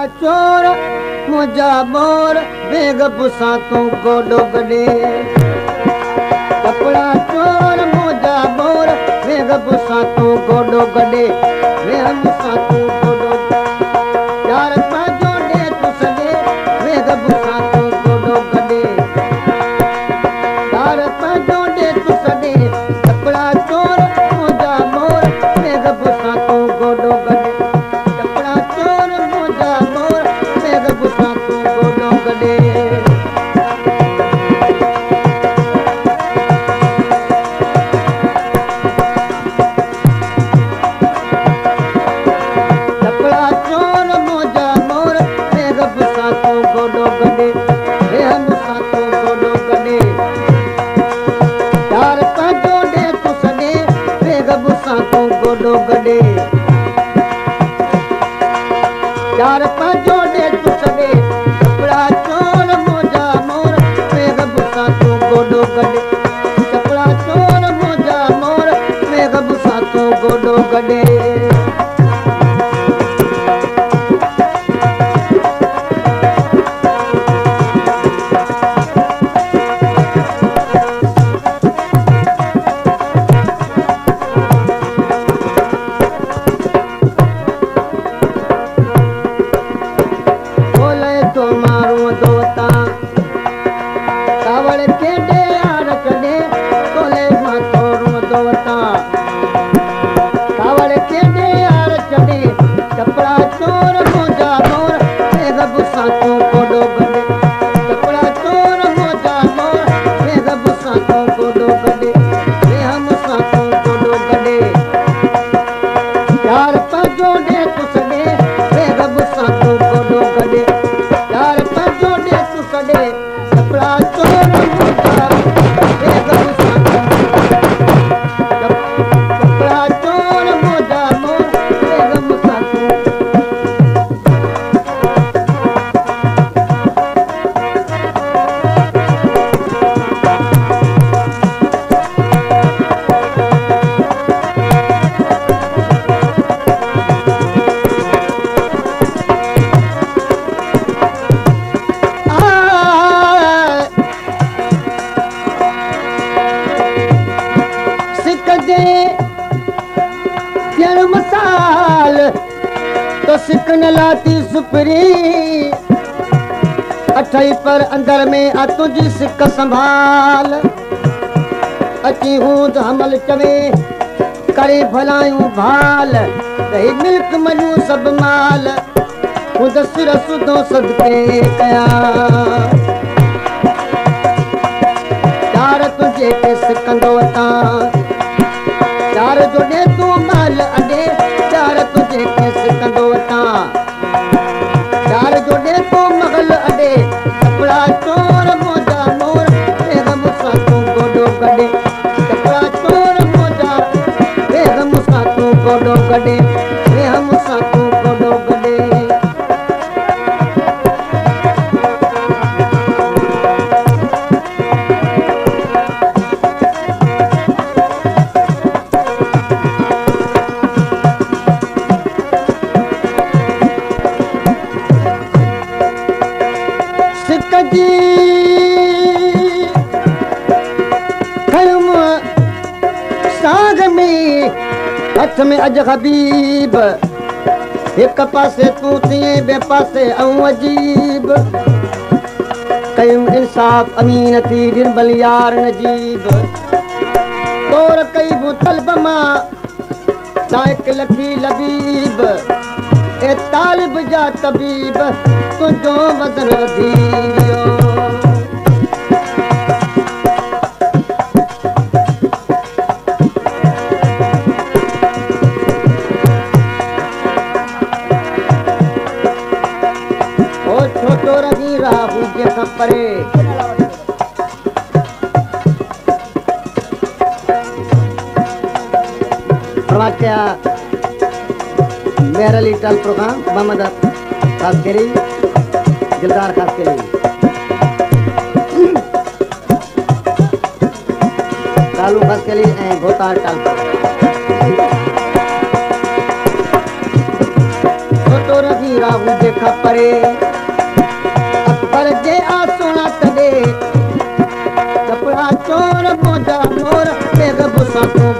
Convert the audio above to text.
चोर मुझा मोर बेग पुसा तू गोडो गडे कपड़ा चोर मुझा मोर बेग पुसा तू गोडो गडे बेग पुसा तू गोडो यार पाजो दे तू सदे बेग पुसा तू गोडो गडे यार पाजो दे तू सदे कपड़ा चोर मुझा मोर बेग पुसा तू गोडो गडे गडे यार पाजो दे तू सदे कपड़ा चोर मोजा मोर बेग पुसा तू गोडो गडे कपड़ा चोर मोजा मोर बेग पुसा तू गोडो गडे सिकन लाती सुपरी अठई पर अंदर में आ तुझी सिक संभाल अची हूं हमल चवे करे भलायूं भाल दही मिल्क मनु सब माल खुद सिर सुधो सदके कया यार तुझे के सिकंदो ता यार जोड़े तू माल अडे यार तुझे के सिकंदो ता यार जोड़े तू मगल अडे कपड़ा चोर मोजा मोर बेग मुसा तू गोडो गडे कपड़ा चोर मोजा बेग मुसा तू गोडो गडे बेग मुसा तू गोडो गडे हथ में अज हबीब एक पासे तू थिए बे पासे ऐं अजीब कयूं इंसाफ अमीन थी दिन बलियार नजीब तोर कई बु तलब मां लाइक लखी लबीब ए तालिब जा तबीब तुझो वदन वधी वियो परे प्रवाच्या मेरा लिटल प्रोग्राम मोहम्मद खास करी दिलदार खास करी कालू खास करी भोतार टाल चोर हीरा हुजे खपरे अकबर जे आसुणा तॾे कपड़ा चोर मोजा मोर बेग बुसा को